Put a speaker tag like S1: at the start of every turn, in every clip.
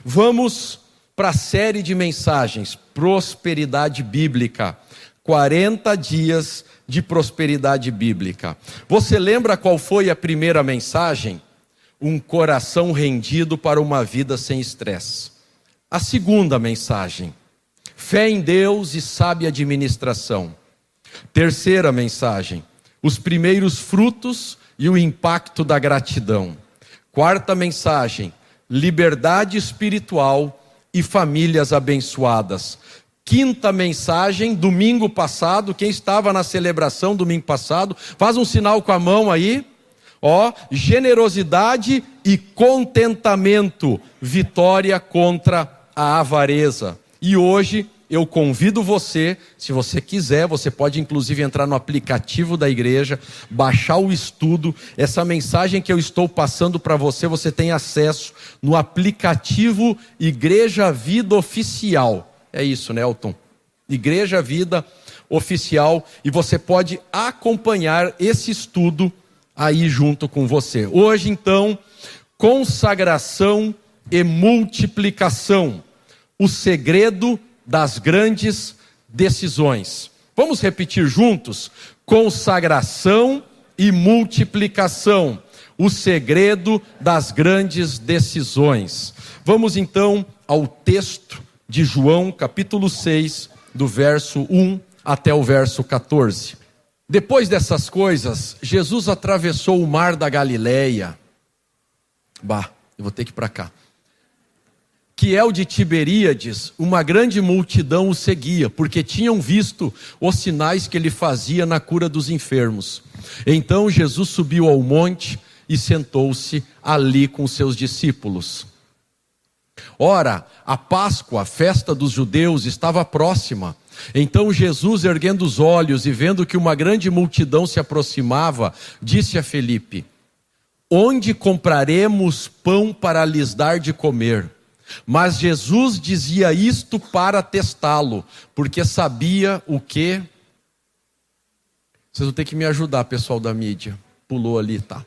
S1: Vamos para a série de mensagens, Prosperidade Bíblica. 40 dias de prosperidade bíblica. Você lembra qual foi a primeira mensagem? Um coração rendido para uma vida sem estresse. A segunda mensagem, fé em Deus e sábia administração. Terceira mensagem, os primeiros frutos e o impacto da gratidão. Quarta mensagem, liberdade espiritual e famílias abençoadas. Quinta mensagem, domingo passado, quem estava na celebração domingo passado, faz um sinal com a mão aí, generosidade e contentamento, vitória contra a avareza. E hoje eu convido você, se você quiser, você pode inclusive entrar no aplicativo da igreja, baixar o estudo, essa mensagem que eu estou passando para você, você tem acesso no aplicativo Igreja Vida Oficial. É isso, né, Elton? Igreja Vida Oficial, e você pode acompanhar esse estudo aí junto com você. Hoje, então, consagração e multiplicação, o segredo das grandes decisões. Vamos repetir juntos? Consagração e multiplicação, o segredo das grandes decisões. Vamos então ao texto de João, capítulo 6, do verso 1 até o verso 14. Depois dessas coisas, Jesus atravessou o mar da Galileia. Eu vou ter que ir para cá. Que é o de Tiberíades, uma grande multidão o seguia, porque tinham visto os sinais que ele fazia na cura dos enfermos. Então Jesus subiu ao monte e sentou-se ali com seus discípulos. Ora, a Páscoa, a festa dos judeus, estava próxima. Então Jesus, erguendo os olhos e vendo que uma grande multidão se aproximava, disse a Felipe: onde compraremos pão para lhes dar de comer? Mas Jesus dizia isto para testá-lo, porque sabia o quê? Vocês vão ter que me ajudar, pessoal da mídia. Pulou ali, tá?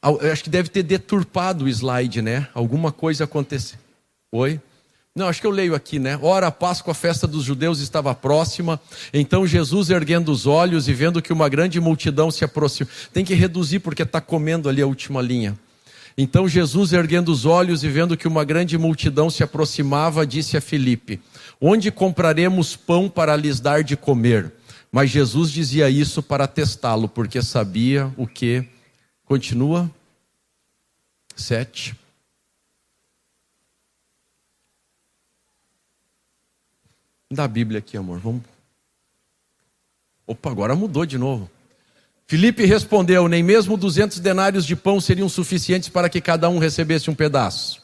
S1: Eu acho que deve ter deturpado o slide, né? Alguma coisa aconteceu. Oi? Não, acho que eu leio aqui, né? Ora, a Páscoa, a festa dos judeus, estava próxima. Então Jesus, erguendo os olhos e vendo que uma grande multidão se aproximou. Tem que reduzir porque está comendo ali a última linha. Então Jesus, erguendo os olhos e vendo que uma grande multidão se aproximava, disse a Filipe: onde compraremos pão para lhes dar de comer? Mas Jesus dizia isso para testá-lo, porque sabia o que... Continua. 7. Dá a Bíblia aqui, amor. Vamos. Opa, agora mudou de novo. Filipe respondeu: nem mesmo 200 denários de pão seriam suficientes para que cada um recebesse um pedaço.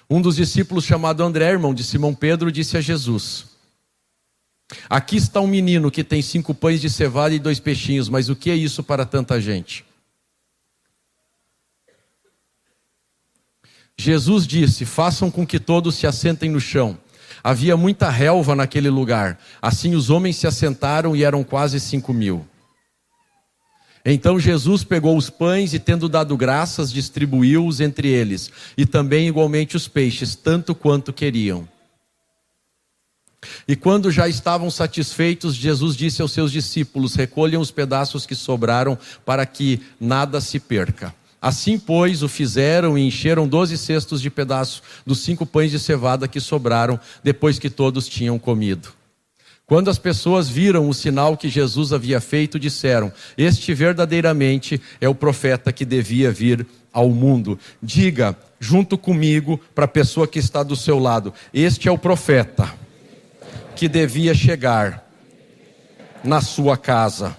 S1: Um dos discípulos, chamado André, irmão de Simão Pedro, disse a Jesus: aqui está um menino que tem 5 pães de cevada e 2 peixinhos, mas o que é isso para tanta gente? Jesus disse: façam com que todos se assentem no chão. Havia muita relva naquele lugar. Assim os homens se assentaram e eram quase 5.000. Então Jesus pegou os pães e, tendo dado graças, distribuiu-os entre eles, e também igualmente os peixes, tanto quanto queriam. E quando já estavam satisfeitos, Jesus disse aos seus discípulos: recolham os pedaços que sobraram, para que nada se perca. Assim, pois, o fizeram e encheram 12 cestos de pedaços dos 5 pães de cevada que sobraram, depois que todos tinham comido. Quando as pessoas viram o sinal que Jesus havia feito, disseram: este verdadeiramente é o profeta que devia vir ao mundo. Diga, junto comigo, para a pessoa que está do seu lado: este é o profeta que devia chegar na sua casa.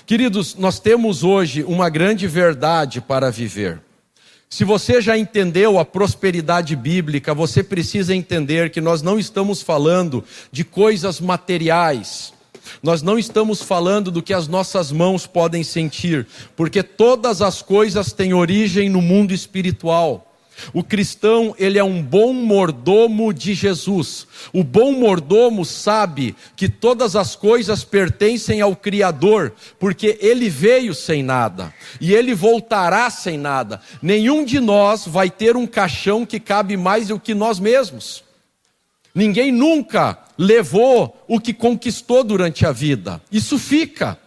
S1: Queridos, nós temos hoje uma grande verdade para viver. Se você já entendeu a prosperidade bíblica, você precisa entender que nós não estamos falando de coisas materiais. Nós não estamos falando do que as nossas mãos podem sentir, porque todas as coisas têm origem no mundo espiritual. O cristão, ele é um bom mordomo de Jesus. O bom mordomo sabe que todas as coisas pertencem ao Criador, porque ele veio sem nada, e ele voltará sem nada. Nenhum de nós vai ter um caixão que cabe mais do que nós mesmos. Ninguém nunca levou o que conquistou durante a vida. Isso fica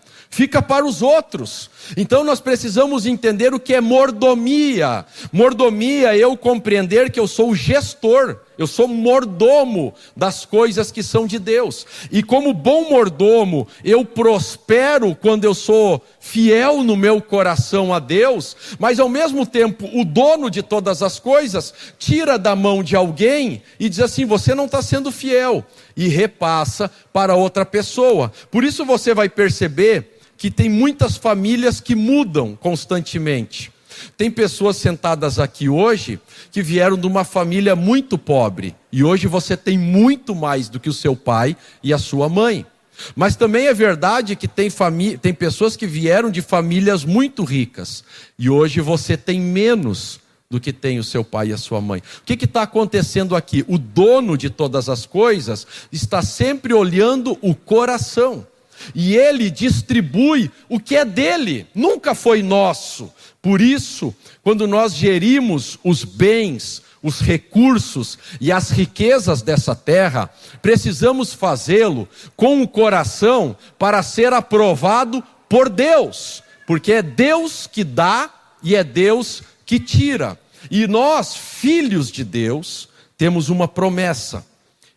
S1: para os outros. Então nós precisamos entender o que é mordomia. Mordomia é eu compreender que eu sou o gestor, eu sou mordomo das coisas que são de Deus. E como bom mordomo, eu prospero quando eu sou fiel no meu coração a Deus, mas ao mesmo tempo o dono de todas as coisas tira da mão de alguém e diz assim: você não está sendo fiel, e repassa para outra pessoa. Por isso você vai perceber que tem muitas famílias que mudam constantemente. Tem pessoas sentadas aqui hoje que vieram de uma família muito pobre, e hoje você tem muito mais do que o seu pai e a sua mãe. Mas também é verdade que tem pessoas que vieram de famílias muito ricas, e hoje você tem menos do que tem o seu pai e a sua mãe. O que está acontecendo aqui? O dono de todas as coisas está sempre olhando o coração, e ele distribui o que é dele, nunca foi nosso. Por isso, quando nós gerimos os bens, os recursos e as riquezas dessa terra, precisamos fazê-lo com o coração para ser aprovado por Deus, porque é Deus que dá e é Deus que tira. E nós, filhos de Deus, temos uma promessa: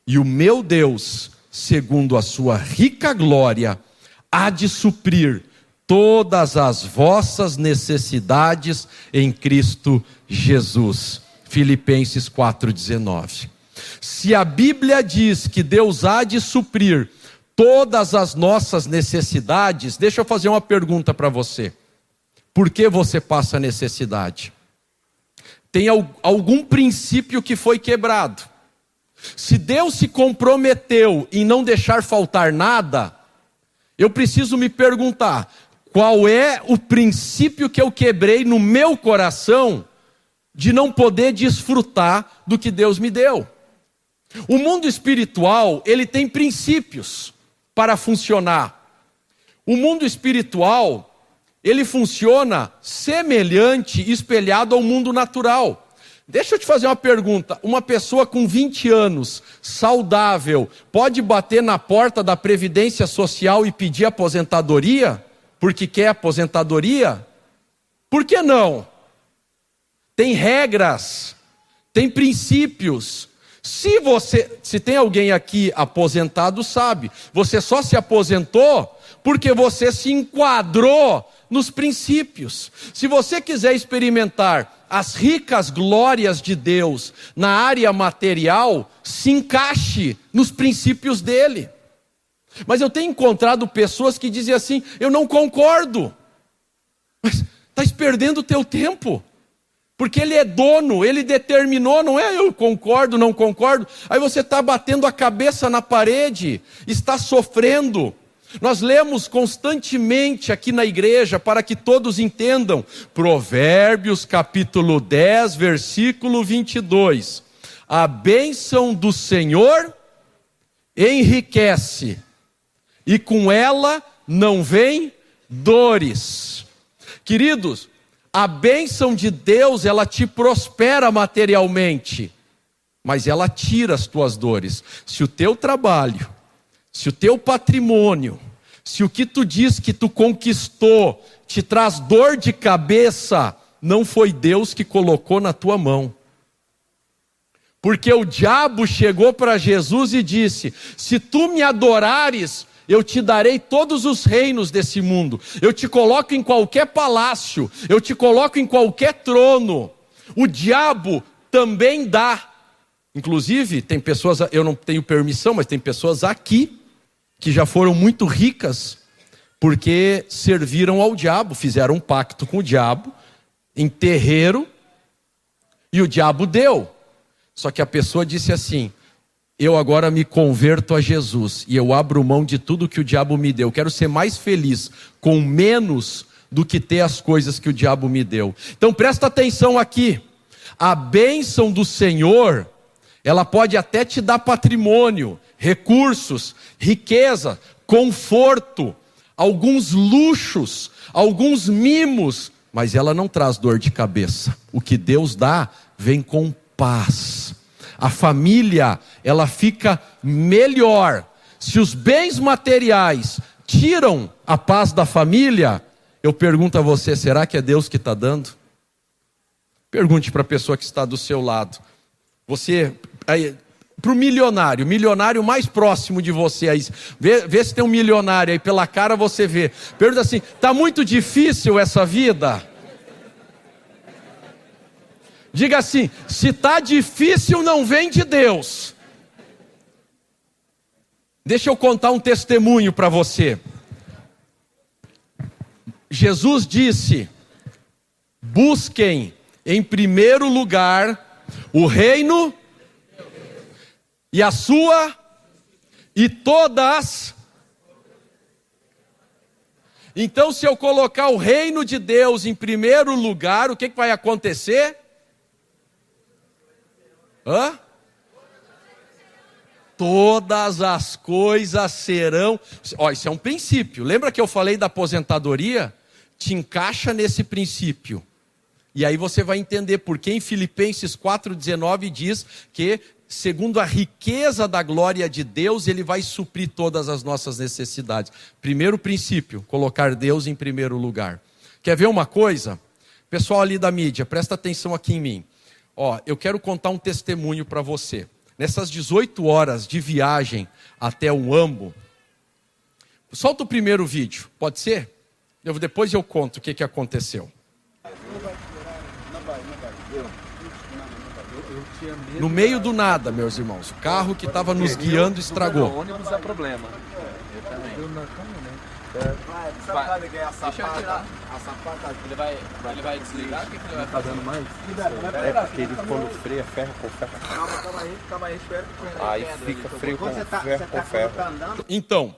S1: e o meu Deus, segundo a sua rica glória, há de suprir todas as vossas necessidades em Cristo Jesus. Filipenses 4,19. Se a Bíblia diz que Deus há de suprir todas as nossas necessidades, deixa eu fazer uma pergunta para você: por que você passa necessidade? Tem algum princípio que foi quebrado? Se Deus se comprometeu em não deixar faltar nada, eu preciso me perguntar: qual é o princípio que eu quebrei no meu coração de não poder desfrutar do que Deus me deu? O mundo espiritual, ele tem princípios para funcionar. O mundo espiritual, ele funciona semelhante, espelhado ao mundo natural. Deixa eu te fazer uma pergunta: uma pessoa com 20 anos, saudável, pode bater na porta da Previdência Social e pedir aposentadoria? Porque quer aposentadoria? Por que não? Tem regras, tem princípios. Se tem alguém aqui aposentado, sabe, você só se aposentou porque você se enquadrou nos princípios. Se você quiser experimentar as ricas glórias de Deus na área material, se encaixe nos princípios dele. Mas eu tenho encontrado pessoas que dizem assim: eu não concordo. Mas estás perdendo o teu tempo, porque ele é dono, ele determinou, não é eu concordo, não concordo. Aí você está batendo a cabeça na parede, está sofrendo. Nós lemos constantemente aqui na igreja, para que todos entendam, Provérbios capítulo 10, versículo 22. A bênção do Senhor enriquece, e com ela não vem dores. Queridos, a bênção de Deus, ela te prospera materialmente, mas ela tira as tuas dores. Se o teu trabalho, se o teu patrimônio, se o que tu diz que tu conquistou te traz dor de cabeça, não foi Deus que colocou na tua mão. Porque o diabo chegou para Jesus e disse: se tu me adorares, eu te darei todos os reinos desse mundo. Eu te coloco em qualquer palácio, eu te coloco em qualquer trono. O diabo também dá. Inclusive, tem pessoas, eu não tenho permissão, mas tem pessoas aqui que já foram muito ricas porque serviram ao diabo, fizeram um pacto com o diabo, enterraram, e o diabo deu. Só que a pessoa disse assim: eu agora me converto a Jesus, e eu abro mão de tudo que o diabo me deu. Quero ser mais feliz com menos do que ter as coisas que o diabo me deu. Então presta atenção aqui. A bênção do Senhor, ela pode até te dar patrimônio, recursos, riqueza, conforto, alguns luxos, alguns mimos, mas ela não traz dor de cabeça. O que Deus dá vem com paz. A família, ela fica melhor. Se os bens materiais tiram a paz da família, eu pergunto a você, será que é Deus que está dando? Pergunte para a pessoa que está do seu lado. Você, para o milionário mais próximo de você, aí, vê se tem um milionário aí, pela cara você vê. Pergunta assim, está muito difícil essa vida? Diga assim, se está difícil não vem de Deus. Deixa eu contar um testemunho para você. Jesus disse, busquem em primeiro lugar o reino e a sua e todas. Então, se eu colocar o reino de Deus em primeiro lugar, o que vai acontecer? Todas as coisas serão. Isso é um princípio. Lembra que eu falei da aposentadoria? Te encaixa nesse princípio. E aí você vai entender por que em Filipenses 4,19 diz que, segundo a riqueza da glória de Deus, Ele vai suprir todas as nossas necessidades. Primeiro princípio, colocar Deus em primeiro lugar. Quer ver uma coisa? Pessoal ali da mídia, presta atenção aqui em mim. Eu quero contar um testemunho para você. Nessas 18 horas de viagem até o Ambo, solta o primeiro vídeo, pode ser? Depois eu conto o que aconteceu. No meio do nada, meus irmãos, o carro que estava nos guiando estragou.
S2: O ônibus é problema. Eu também. Deixa eu tirar a sapata. Ele vai desligar? O que ele vai fazer? Tá dando mais?
S3: É porque ele quando freia ferro com ferro.
S2: Calma aí, espera que
S3: aí fica freio com ferro com ferro.
S1: Então,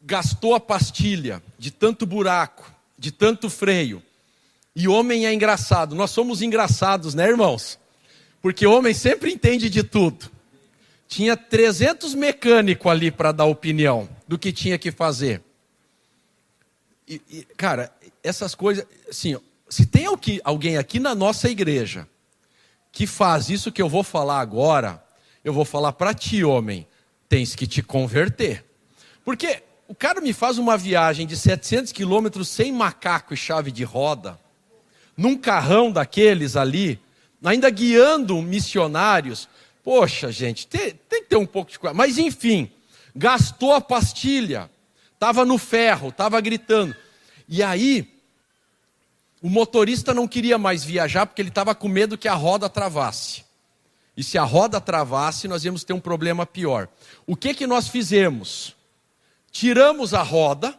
S1: gastou a pastilha de tanto buraco, de tanto freio. E homem é engraçado. Nós somos engraçados, né, irmãos? Porque homem sempre entende de tudo. Tinha 300 mecânicos ali para dar opinião do que tinha que fazer. Cara, essas coisas... Assim, se tem alguém aqui na nossa igreja que faz isso que eu vou falar agora, eu vou falar para ti, homem, tens que te converter. Porque o cara me faz uma viagem de 700 quilômetros sem macaco e chave de roda, num carrão daqueles ali, ainda guiando missionários. Poxa, gente, tem que ter um pouco de cuidado. Mas enfim, gastou a pastilha, estava no ferro, estava gritando. E aí, o motorista não queria mais viajar porque ele estava com medo que a roda travasse. E se a roda travasse, nós íamos ter um problema pior. O que nós fizemos? Tiramos a roda,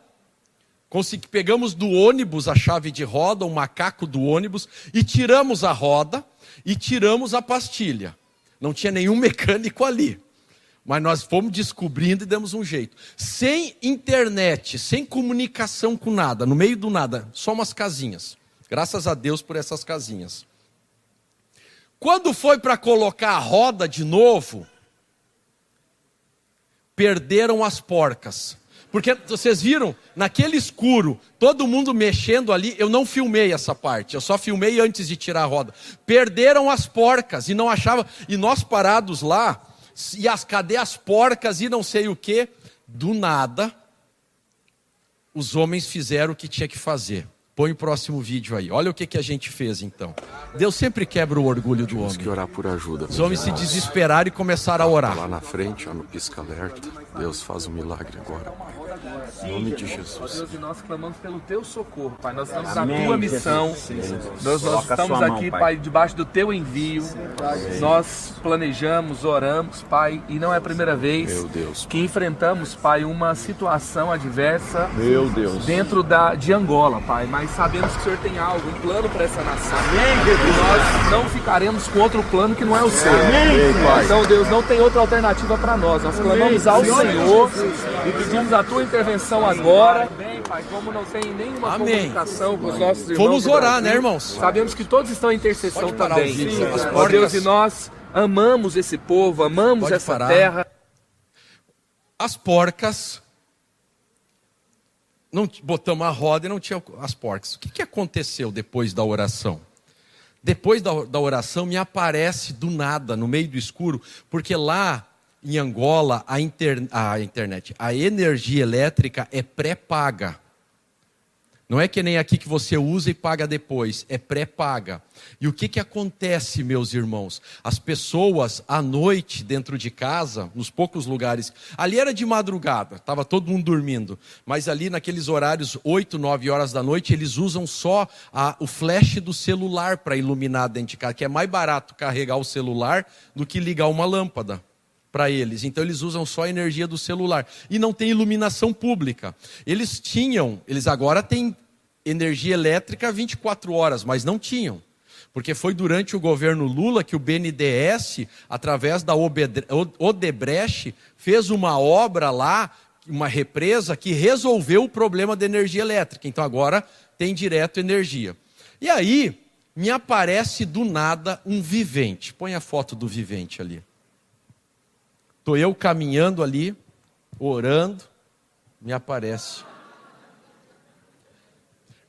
S1: pegamos do ônibus a chave de roda, o macaco do ônibus, e tiramos a roda e tiramos a pastilha. Não tinha nenhum mecânico ali. Mas nós fomos descobrindo e demos um jeito. Sem internet, sem comunicação com nada, no meio do nada, só umas casinhas. Graças a Deus por essas casinhas. Quando foi para colocar a roda de novo, perderam as porcas. Porque vocês viram, naquele escuro, todo mundo mexendo ali, eu não filmei essa parte, eu só filmei antes de tirar a roda. Perderam as porcas e não achavam, e nós parados lá, cadê as porcas e não sei o que, do nada, os homens fizeram o que tinha que fazer. Põe o próximo vídeo aí. Olha o que a gente fez então. Deus sempre quebra o orgulho do homem.
S3: Temos que orar por ajuda.
S1: Os homens se desesperaram e começaram a orar.
S3: Lá na frente, no pisca-alerta, Deus faz um milagre agora. Em nome de Jesus.
S2: Deus, e nós clamamos pelo teu socorro, Pai. Nós estamos na tua missão. Nós estamos aqui, Pai, debaixo do teu envio. Nós planejamos, oramos, Pai, e não é a primeira vez que enfrentamos, Pai, uma situação adversa dentro de Angola, Pai. Mas sabemos que o Senhor tem algo, um plano para essa nação. E nós não ficaremos com outro plano que não é o seu. Então, Deus, não tem outra alternativa para nós. Nós clamamos ao Senhor e pedimos a tua intervenção agora, Pai, como não tem nenhuma
S1: Amém.
S2: comunicação com os nossos irmãos.
S1: Vamos orar, né, irmãos?
S2: Sabemos que todos estão em intercessão também.
S1: As
S2: Ó Deus, e nós amamos esse povo, amamos essa terra.
S1: As porcas, não botamos a roda e não tinha as porcas. O que aconteceu depois da oração? Depois da oração me aparece do nada, no meio do escuro, porque lá em Angola a energia elétrica é pré-paga. Não é que nem aqui que você usa e paga depois, é pré-paga. E o que acontece, meus irmãos? As pessoas à noite dentro de casa, nos poucos lugares, ali era de madrugada, estava todo mundo dormindo, mas ali naqueles horários 8, 9 horas da noite, eles usam só o flash do celular para iluminar dentro de casa, que é mais barato carregar o celular do que ligar uma lâmpada para eles. Então eles usam só a energia do celular e não tem iluminação pública. Eles agora têm energia elétrica 24 horas, mas não tinham, porque foi durante o governo Lula que o BNDES, através da Odebrecht, fez uma obra lá, uma represa que resolveu o problema da energia elétrica. Então agora tem direto energia. E aí me aparece do nada um vivente. Põe a foto do vivente ali. Estou eu caminhando ali, orando, me aparece.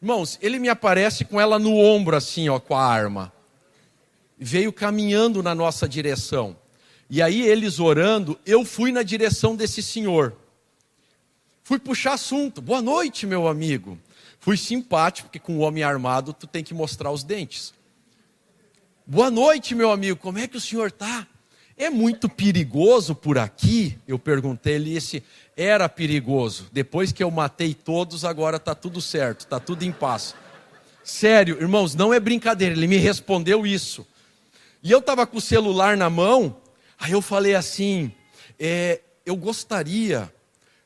S1: Irmãos, ele me aparece com ela no ombro assim, ó, com a arma. Veio caminhando na nossa direção. E aí eles orando, eu fui na direção desse senhor. Fui puxar assunto. Boa noite, meu amigo. Fui simpático, porque com o homem armado tu tem que mostrar os dentes. Boa noite, meu amigo. Como é que o senhor está? É muito perigoso por aqui? Eu perguntei, ele disse, era perigoso. Depois que eu matei todos, agora está tudo certo, está tudo em paz. Sério, irmãos, não é brincadeira, ele me respondeu isso. E eu estava com o celular na mão, aí eu falei assim, eu gostaria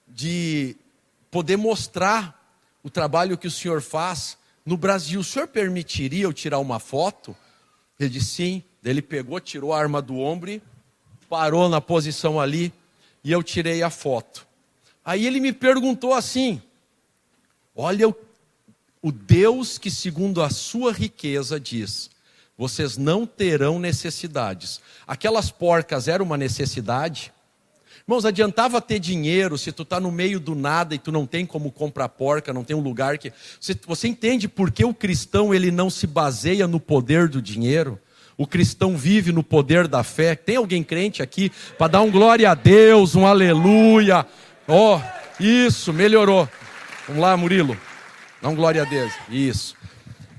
S1: de poder mostrar o trabalho que o senhor faz no Brasil. O senhor permitiria eu tirar uma foto? Ele disse sim. Ele pegou, tirou a arma do ombro e parou na posição ali, e eu tirei a foto. Aí ele me perguntou assim, olha o Deus que segundo a sua riqueza diz, vocês não terão necessidades. Aquelas porcas eram uma necessidade? Irmãos, adiantava ter dinheiro se tu está no meio do nada e tu não tem como comprar porca, não tem um lugar que... Você entende por que o cristão ele não se baseia no poder do dinheiro? O cristão vive no poder da fé. Tem alguém crente aqui para dar um glória a Deus, um aleluia? Isso, melhorou. Vamos lá, Murilo. Dá um glória a Deus. Isso.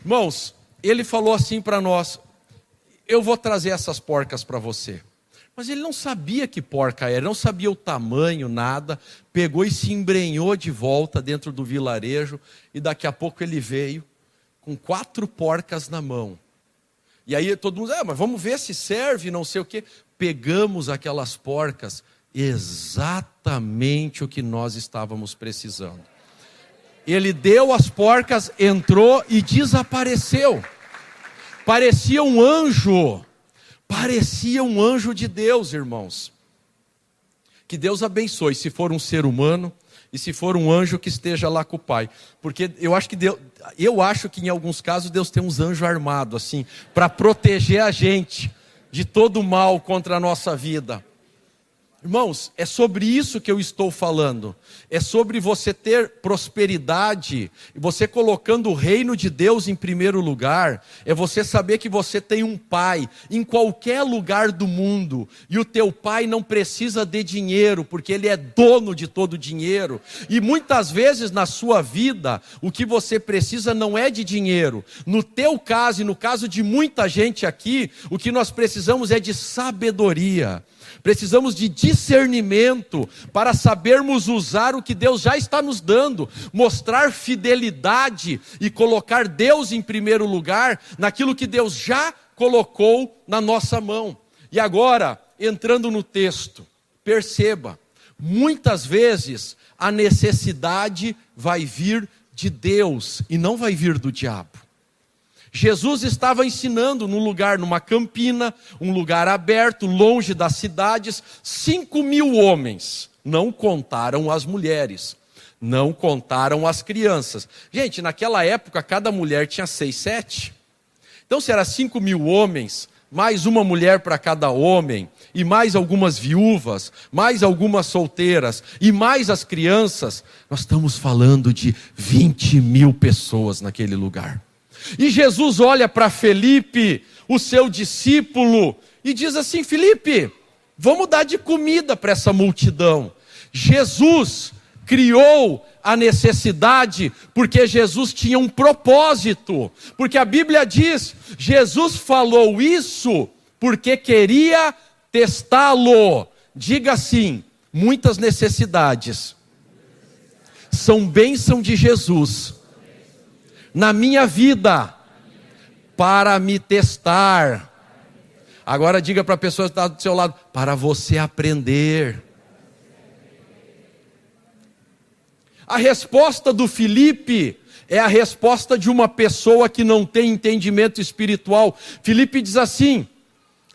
S1: Irmãos, ele falou assim para nós, eu vou trazer essas porcas para você. Mas ele não sabia que porca era, não sabia o tamanho, nada. Pegou e se embrenhou de volta dentro do vilarejo. E daqui a pouco ele veio com 4 porcas na mão. E aí todo mundo, mas vamos ver se serve, não sei o quê. Pegamos aquelas porcas, exatamente o que nós estávamos precisando. Ele deu as porcas, entrou e desapareceu. Parecia um anjo de Deus, irmãos. Que Deus abençoe, se for um ser humano, e se for um anjo que esteja lá com o Pai. Porque eu acho que em alguns casos Deus tem uns anjos armados assim, para proteger a gente de todo o mal contra a nossa vida. Irmãos, é sobre isso que eu estou falando. É sobre você ter prosperidade, e você colocando o reino de Deus em primeiro lugar. É você saber que você tem um pai em qualquer lugar do mundo. E o teu pai não precisa de dinheiro, porque ele é dono de todo o dinheiro. E muitas vezes na sua vida, o que você precisa não é de dinheiro. No teu caso e no caso de muita gente aqui, o que nós precisamos é de sabedoria. Precisamos de discernimento para sabermos usar o que Deus já está nos dando, mostrar fidelidade e colocar Deus em primeiro lugar naquilo que Deus já colocou na nossa mão. E agora, entrando no texto, perceba, muitas vezes a necessidade vai vir de Deus e não vai vir do diabo. Jesus estava ensinando num lugar, numa campina, um lugar aberto, longe das cidades, 5.000 homens, não contaram as mulheres. Não contaram as crianças. Gente, naquela época, cada mulher tinha 6, 7. Então, se era 5.000 homens, mais uma mulher para cada homem, e mais algumas viúvas, mais algumas solteiras, e mais as crianças, nós estamos falando de 20.000 pessoas naquele lugar. E Jesus olha para Felipe, o seu discípulo, e diz assim: Felipe, vamos dar de comida para essa multidão. Jesus criou a necessidade porque Jesus tinha um propósito. Porque a Bíblia diz, Jesus falou isso porque queria testá-lo. Diga assim: muitas necessidades são bênção de Jesus na minha vida para me testar. Agora diga para a pessoa que está do seu lado: para você aprender. A resposta do Felipe é a resposta de uma pessoa que não tem entendimento espiritual. Felipe diz assim: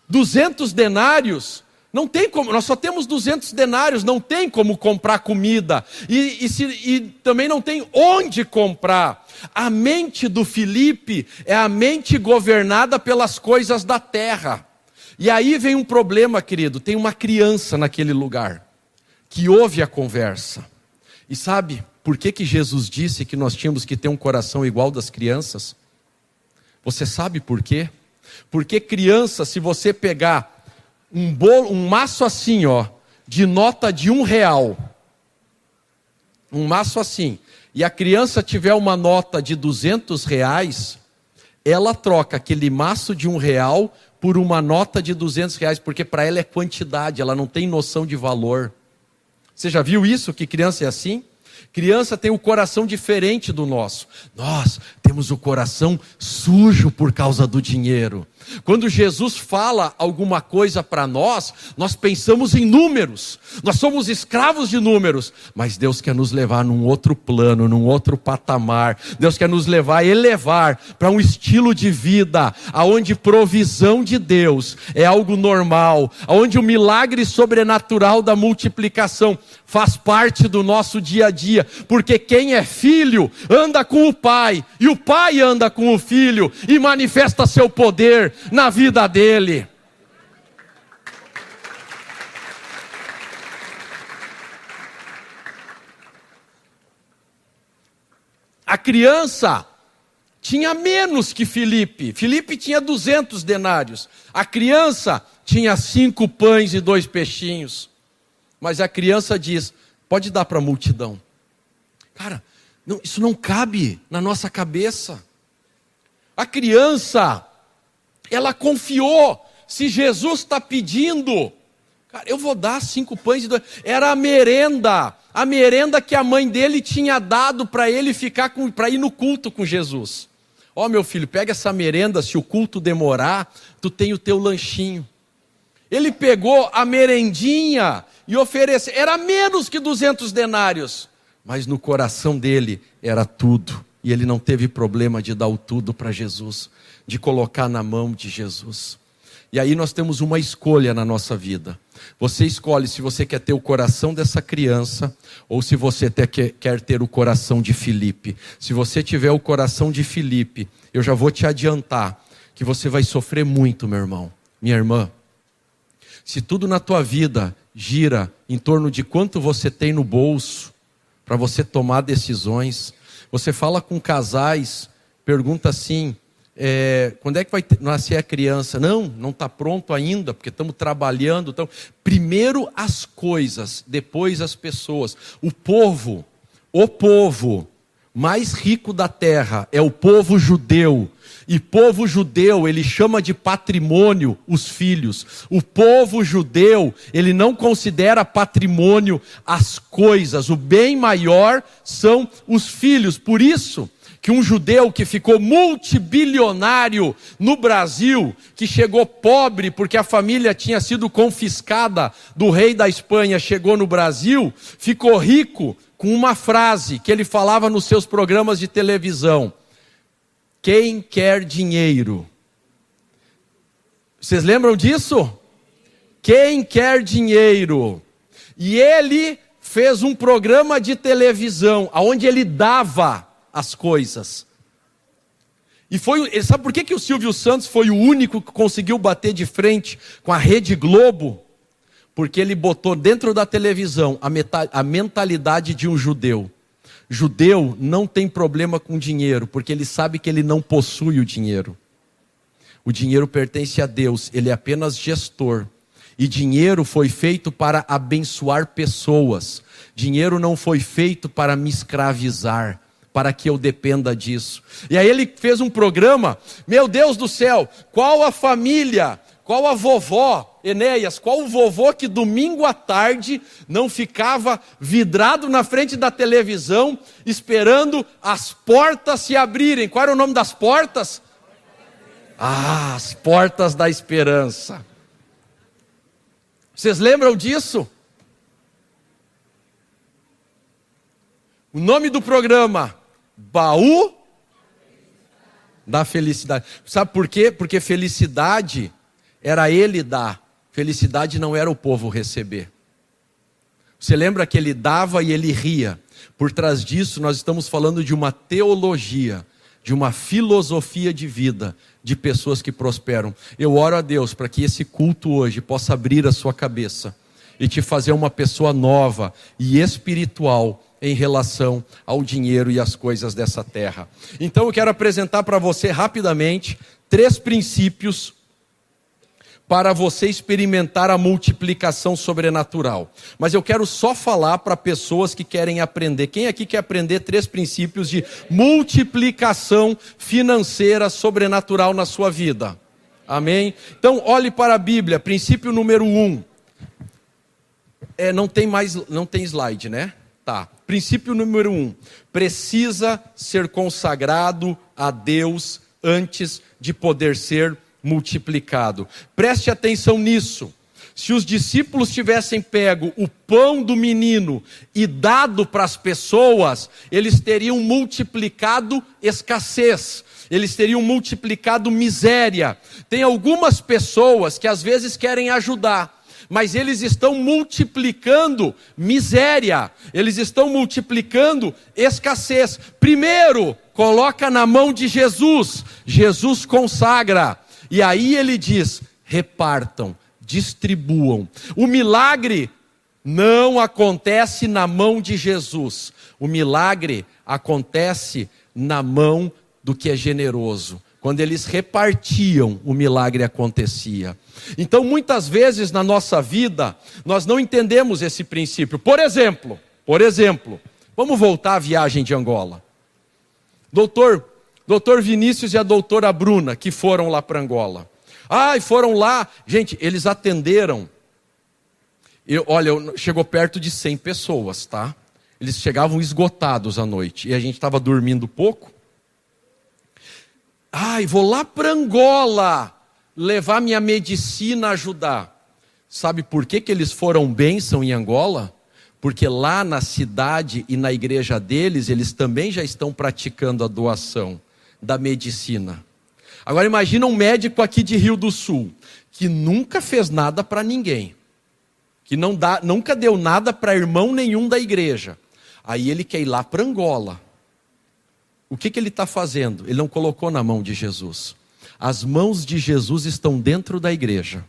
S1: 200 denários, não tem como, nós só temos 200 denários, não tem como comprar comida, e também não tem onde comprar. A mente do Felipe é a mente governada pelas coisas da terra. E aí vem um problema, querido. Tem uma criança naquele lugar que ouve a conversa. E sabe por que Jesus disse que nós tínhamos que ter um coração igual das crianças? Você sabe por quê? Porque criança, se você pegar um maço assim, de nota de R$1, um maço assim, e a criança tiver uma nota de R$200, ela troca aquele maço de R$1 por uma nota de R$200, porque para ela é quantidade, ela não tem noção de valor. Você já viu isso, que criança é assim? Criança tem o coração diferente do nosso. Nós temos o coração sujo por causa do dinheiro. Quando Jesus fala alguma coisa para nós, nós pensamos em números. Nós somos escravos de números. Mas Deus quer nos levar num outro plano, num outro patamar. Deus quer nos levar, elevar para um estilo de vida onde provisão de Deus é algo normal, onde o milagre sobrenatural da multiplicação faz parte do nosso dia a dia. Porque quem é filho anda com o pai, e o pai anda com o filho e manifesta seu poder na vida dele. A criança tinha menos que Felipe. Felipe tinha 200 denários. A criança tinha 5 pães e 2 peixinhos. Mas a criança diz: pode dar para a multidão. Cara, não, isso não cabe na nossa cabeça. A criança, ela confiou. Se Jesus está pedindo, cara, eu vou dar 5 pães e 2. Era a merenda que a mãe dele tinha dado para ele para ir no culto com Jesus. Ó, meu filho, pega essa merenda, se o culto demorar, tu tem o teu lanchinho. Ele pegou a merendinha e ofereceu. Era menos que 200 denários, mas no coração dele era tudo. E ele não teve problema de dar o tudo para Jesus, de colocar na mão de Jesus. E aí nós temos uma escolha na nossa vida. Você escolhe se você quer ter o coração dessa criança ou se você quer ter o coração de Felipe. Se você tiver o coração de Felipe, eu já vou te adiantar que você vai sofrer muito, meu irmão, minha irmã. Se tudo na tua vida gira em torno de quanto você tem no bolso para você tomar decisões, você fala com casais, pergunta assim: quando é que vai nascer a criança? Não está pronto ainda, porque estamos trabalhando. Primeiro as coisas, depois as pessoas. O povo mais rico da terra é o povo judeu. E povo judeu, ele chama de patrimônio os filhos. O povo judeu, ele não considera patrimônio as coisas. O bem maior são os filhos. Por isso que um judeu que ficou multibilionário no Brasil, que chegou pobre porque a família tinha sido confiscada do rei da Espanha, chegou no Brasil, ficou rico com uma frase que ele falava nos seus programas de televisão: quem quer dinheiro? Vocês lembram disso? Quem quer dinheiro? E ele fez um programa de televisão, onde ele dava as coisas. E sabe por que o Silvio Santos foi o único que conseguiu bater de frente com a Rede Globo? Porque ele botou dentro da televisão a mentalidade de um judeu. Judeu não tem problema com dinheiro, porque ele sabe que ele não possui o dinheiro. O dinheiro pertence a Deus, ele é apenas gestor. E dinheiro foi feito para abençoar pessoas. Dinheiro não foi feito para me escravizar, para que eu dependa disso. E aí ele fez um programa, meu Deus do céu, qual a família, qual a vovó, Enéas, qual o vovô que domingo à tarde não ficava vidrado na frente da televisão, esperando as portas se abrirem? Qual era o nome das portas? As portas da esperança. Vocês lembram disso? O nome do programa, Baú da Felicidade. Sabe por quê? Porque felicidade era ele dar, felicidade não era o povo receber. Você lembra que ele dava e ele ria? Por trás disso nós estamos falando de uma teologia, de uma filosofia de vida, de pessoas que prosperam. Eu oro a Deus para que esse culto hoje possa abrir a sua cabeça e te fazer uma pessoa nova e espiritual em relação ao dinheiro e às coisas dessa terra. Então eu quero apresentar para você rapidamente 3 princípios para você experimentar a multiplicação sobrenatural. Mas eu quero só falar para pessoas que querem aprender. Quem aqui quer aprender 3 princípios de multiplicação financeira sobrenatural na sua vida? Amém? Então olhe para a Bíblia, princípio número 1. Não tem slide, né? Tá. Princípio número 1. Precisa ser consagrado a Deus antes de poder ser multiplicado. Preste atenção nisso. Se os discípulos tivessem pego o pão do menino e dado para as pessoas, eles teriam multiplicado escassez, eles teriam multiplicado miséria. Tem algumas pessoas que às vezes querem ajudar, mas eles estão multiplicando miséria, eles estão multiplicando escassez. Primeiro, coloca na mão de Jesus, Jesus consagra. E aí ele diz, repartam, distribuam. O milagre não acontece na mão de Jesus. O milagre acontece na mão do que é generoso. Quando eles repartiam, o milagre acontecia. Então, muitas vezes na nossa vida, nós não entendemos esse princípio. Por exemplo, vamos voltar à viagem de Angola. Doutor Vinícius e a doutora Bruna, que foram lá para Angola. E foram lá. Gente, eles atenderam. Chegou perto de 100 pessoas, tá? Eles chegavam esgotados à noite. E a gente estava dormindo pouco. Vou lá para Angola levar minha medicina a ajudar. Sabe por que eles foram bênção em Angola? Porque lá na cidade e na igreja deles, eles também já estão praticando a doação da medicina. Agora imagina um médico aqui de Rio do Sul, que nunca fez nada para ninguém, que nunca deu nada para irmão nenhum da igreja. Aí ele quer ir lá para Angola. O que ele está fazendo? Ele não colocou na mão de Jesus. As mãos de Jesus estão dentro da igreja.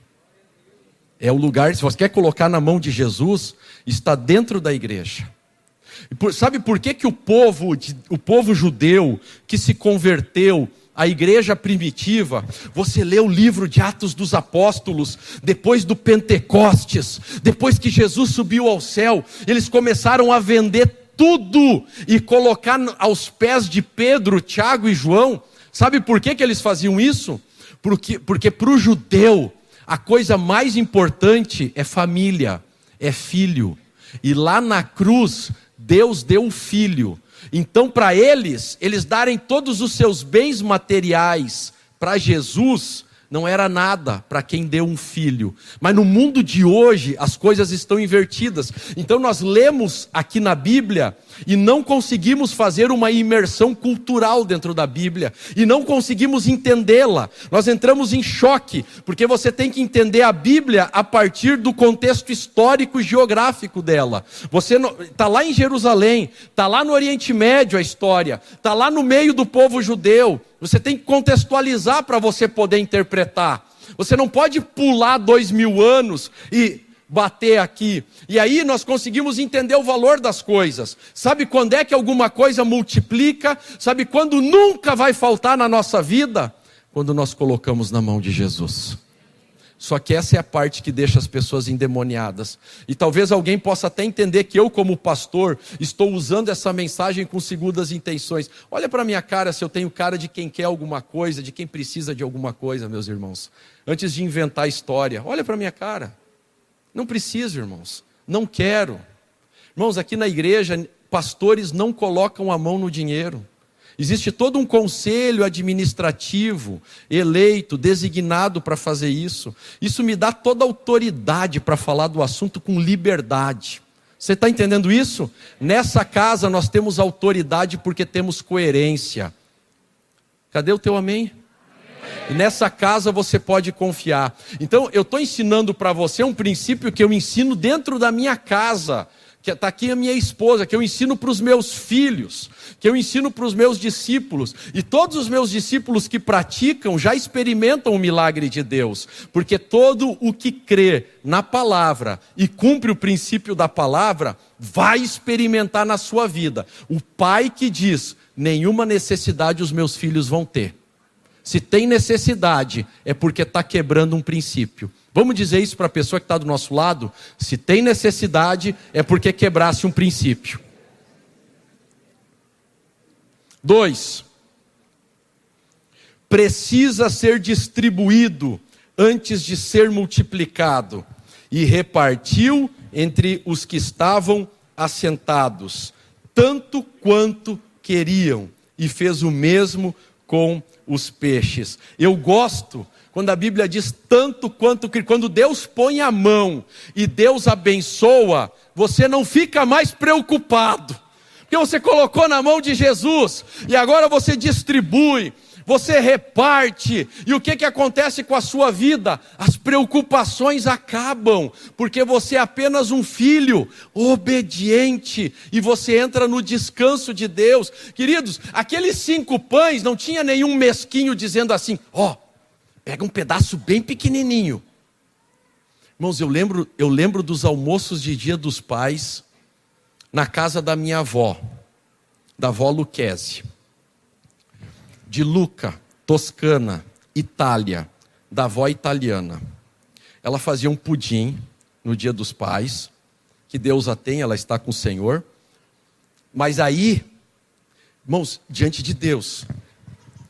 S1: É o lugar, se você quer colocar na mão de Jesus, está dentro da igreja. Sabe por que o povo judeu que se converteu à igreja primitiva, você lê o livro de Atos dos Apóstolos, depois do Pentecostes, depois que Jesus subiu ao céu, eles começaram a vender tudo e colocar aos pés de Pedro, Tiago e João. Sabe por que eles faziam isso? Porque para o judeu, a coisa mais importante é família, é filho. E lá na cruz, Deus deu o filho. Então para eles darem todos os seus bens materiais para Jesus, não era nada para quem deu um filho. Mas no mundo de hoje, as coisas estão invertidas. Então nós lemos aqui na Bíblia e não conseguimos fazer uma imersão cultural dentro da Bíblia, e não conseguimos entendê-la. Nós entramos em choque, porque você tem que entender a Bíblia a partir do contexto histórico e geográfico dela. Você está lá em Jerusalém, está lá no Oriente Médio a história, está lá no meio do povo judeu. Você tem que contextualizar para você poder interpretar. Você não pode pular 2000 anos e bater aqui. E aí nós conseguimos entender o valor das coisas. Sabe quando é que alguma coisa multiplica? Sabe quando nunca vai faltar na nossa vida? Quando nós colocamos na mão de Jesus. Só que essa é a parte que deixa as pessoas endemoniadas. E talvez alguém possa até entender que eu, como pastor, estou usando essa mensagem com segundas intenções. Olha para a minha cara, se eu tenho cara de quem quer alguma coisa, de quem precisa de alguma coisa, meus irmãos. Antes de inventar história, olha para a minha cara. Não preciso, irmãos. Não quero. Irmãos, aqui na igreja, pastores não colocam a mão no dinheiro. Existe todo um conselho administrativo, eleito, designado para fazer isso. Isso me dá toda a autoridade para falar do assunto com liberdade. Você está entendendo isso? Nessa casa nós temos autoridade porque temos coerência. Cadê o teu amém? E nessa casa você pode confiar. Então eu estou ensinando para você um princípio que eu ensino dentro da minha casa. Que está aqui a minha esposa, que eu ensino para os meus filhos, que eu ensino para os meus discípulos, e todos os meus discípulos que praticam já experimentam o milagre de Deus, porque todo o que crê na palavra e cumpre o princípio da palavra, vai experimentar na sua vida. O pai que diz, nenhuma necessidade os meus filhos vão ter. Se tem necessidade, é porque está quebrando um princípio. Vamos dizer isso para a pessoa que está do nosso lado? Se tem necessidade, é porque quebrasse um princípio. 2. Precisa ser distribuído antes de ser multiplicado. E repartiu entre os que estavam assentados, tanto quanto queriam. E fez o mesmo com os peixes. Eu gosto quando a Bíblia diz tanto quanto que, quando Deus põe a mão e Deus abençoa, você não fica mais preocupado, porque você colocou na mão de Jesus, e agora você distribui, você reparte, e o que acontece com a sua vida? As preocupações acabam, porque você é apenas um filho obediente, e você entra no descanso de Deus. Queridos, aqueles 5 pães, não tinha nenhum mesquinho dizendo assim, pega um pedaço bem pequenininho. Irmãos, eu lembro dos almoços de Dia dos Pais, na casa da minha avó, da avó Lucchese, de Lucca, Toscana, Itália, da avó italiana. Ela fazia um pudim no Dia dos Pais, que Deus a tem, ela está com o Senhor. Mas aí, irmãos, diante de Deus,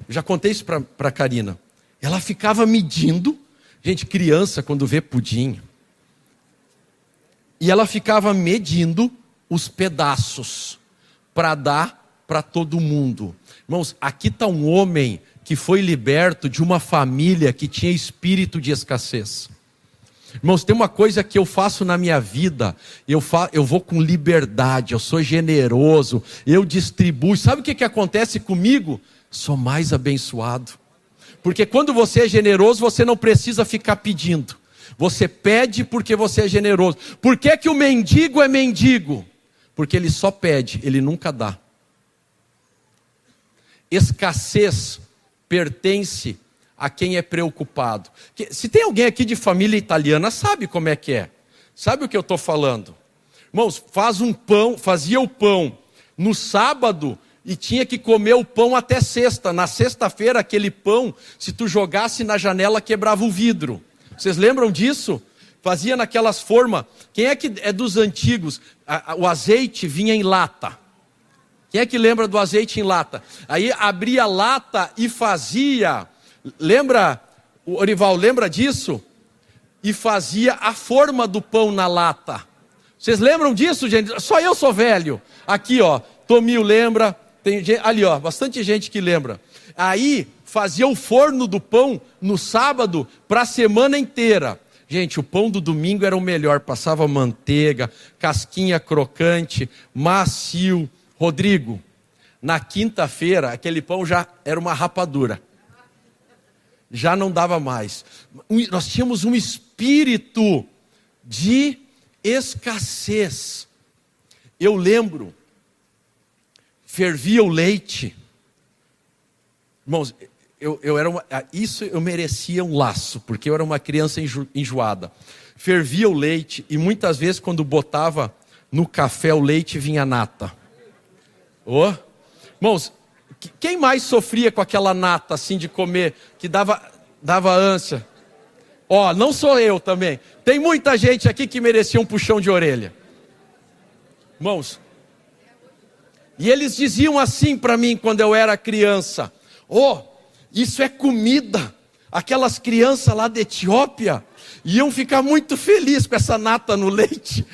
S1: eu já contei isso para a Karina, ela ficava medindo, gente, criança quando vê pudim, e ela ficava medindo os pedaços para dar para todo mundo. Irmãos, aqui está um homem que foi liberto de uma família que tinha espírito de escassez. Irmãos, tem uma coisa que eu faço na minha vida, eu vou com liberdade, eu sou generoso, eu distribuo. Sabe o que acontece comigo? Sou mais abençoado. Porque quando você é generoso, você não precisa ficar pedindo. Você pede porque você é generoso. Por que o mendigo é mendigo? Porque ele só pede, ele nunca dá. Escassez pertence a quem é preocupado. Se tem alguém aqui de família italiana, sabe como é que é. Sabe o que eu estou falando? Irmãos, fazia o pão no sábado e tinha que comer o pão até sexta. Na sexta-feira, aquele pão, se tu jogasse na janela, quebrava o vidro. Vocês lembram disso? Fazia naquelas formas. Quem é que é dos antigos? O azeite vinha em lata. Quem é que lembra do azeite em lata? Aí abria a lata e fazia. Lembra, Orival, lembra disso? E fazia a forma do pão na lata. Vocês lembram disso, gente? Só eu sou velho. Aqui, ó, Tomil lembra. Tem gente, ali, ó, bastante gente que lembra. Aí fazia o forno do pão no sábado para a semana inteira. Gente, o pão do domingo era o melhor. Passava manteiga, casquinha crocante, macio. Rodrigo, na quinta-feira, aquele pão já era uma rapadura. Já não dava mais. Nós tínhamos um espírito de escassez. Eu lembro, fervia o leite. Irmãos, eu merecia um laço, porque eu era uma criança enjoada. Fervia o leite e muitas vezes quando botava no café o leite vinha nata. Oh. Irmãos, quem mais sofria com aquela nata assim de comer, que dava ânsia? Ó, não sou eu também. Tem muita gente aqui que merecia um puxão de orelha. Irmãos, e eles diziam assim para mim quando eu era criança: oh, isso é comida. Aquelas crianças lá da Etiópia iam ficar muito felizes com essa nata no leite.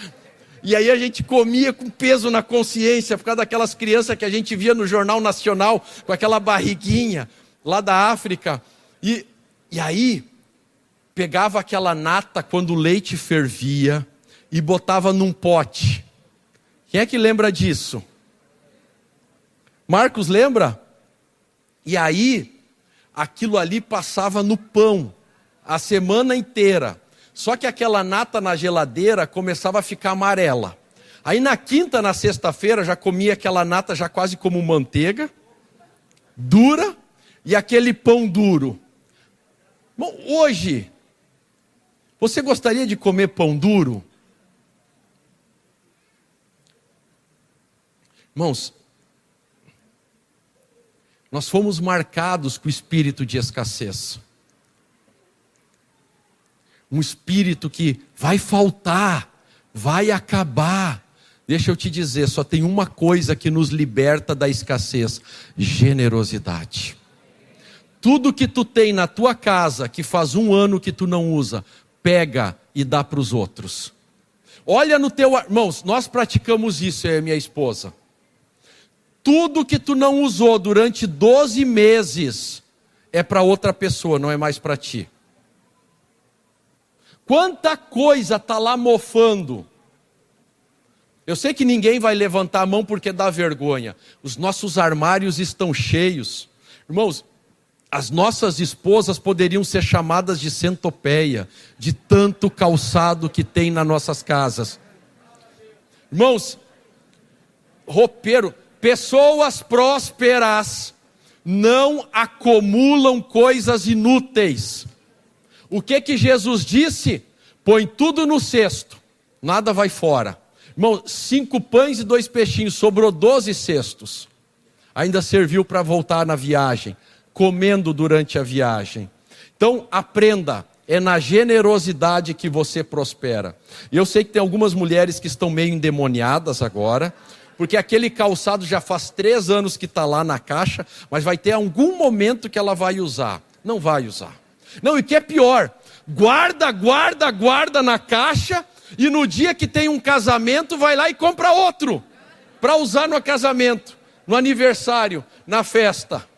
S1: E aí a gente comia com peso na consciência, por causa daquelas crianças que a gente via no Jornal Nacional, com aquela barriguinha lá da África. E aí, pegava aquela nata quando o leite fervia e botava num pote. Quem é que lembra disso? Marcos lembra? E aí, aquilo ali passava no pão, a semana inteira. Só que aquela nata na geladeira começava a ficar amarela. Aí na quinta, na sexta-feira, já comia aquela nata já quase como manteiga, dura, e aquele pão duro. Bom, hoje, você gostaria de comer pão duro? Irmãos, nós fomos marcados com o espírito de escassez. Um espírito que vai faltar, vai acabar. Deixa eu te dizer, só tem uma coisa que nos liberta da escassez: generosidade. Tudo que tu tem na tua casa, que faz 1 ano que tu não usa, pega e dá para os outros. Olha no teu... Irmãos, nós praticamos isso, eu e minha esposa. Tudo que tu não usou durante 12 meses é para outra pessoa, não é mais para ti. Quanta coisa está lá mofando. Eu sei que ninguém vai levantar a mão porque dá vergonha. Os nossos armários estão cheios. Irmãos, as nossas esposas poderiam ser chamadas de centopeia, de tanto calçado que tem nas nossas casas. Irmãos, roupeiro, pessoas prósperas não acumulam coisas inúteis. O que Jesus disse? Põe tudo no cesto, nada vai fora. Irmão, 5 pães e 2 peixinhos, sobrou 12 cestos. Ainda serviu para voltar na viagem, comendo durante a viagem. Então aprenda, é na generosidade que você prospera. E eu sei que tem algumas mulheres que estão meio endemoniadas agora, porque aquele calçado já faz 3 anos que está lá na caixa, mas vai ter algum momento que ela vai usar. Não vai usar. Não, e o que é pior, guarda na caixa, e no dia que tem um casamento, vai lá e compra outro, para usar no casamento, no aniversário, na festa.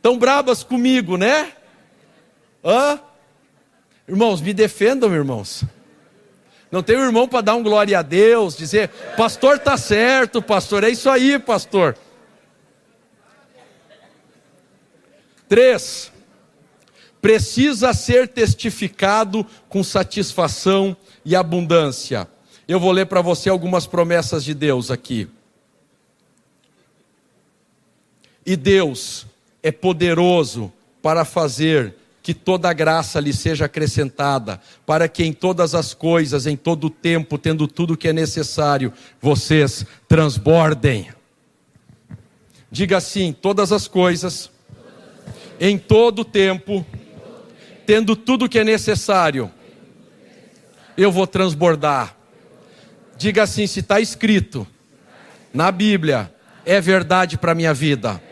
S1: Tão brabas comigo, né? Irmãos, me defendam, irmãos. Não tem um irmão para dar um glória a Deus, dizer, pastor está certo, pastor, é isso aí, pastor. 3, precisa ser testificado com satisfação e abundância. Eu vou ler para você algumas promessas de Deus aqui. E Deus é poderoso para fazer que toda graça lhe seja acrescentada, para que em todas as coisas, em todo o tempo, tendo tudo o que é necessário, vocês transbordem. Diga assim: todas as coisas, em todo o tempo, tendo tudo o que é necessário, eu vou transbordar. Diga assim: se está escrito na Bíblia, é verdade para a minha vida.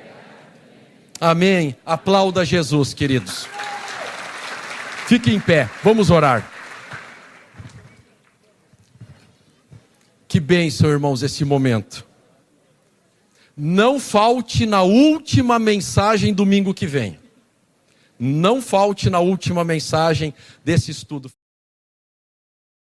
S1: Amém. Aplauda Jesus, queridos. Fique em pé, vamos orar. Que bênção, irmãos, esse momento. Não falte na última mensagem domingo que vem. Não falte na última mensagem desse estudo.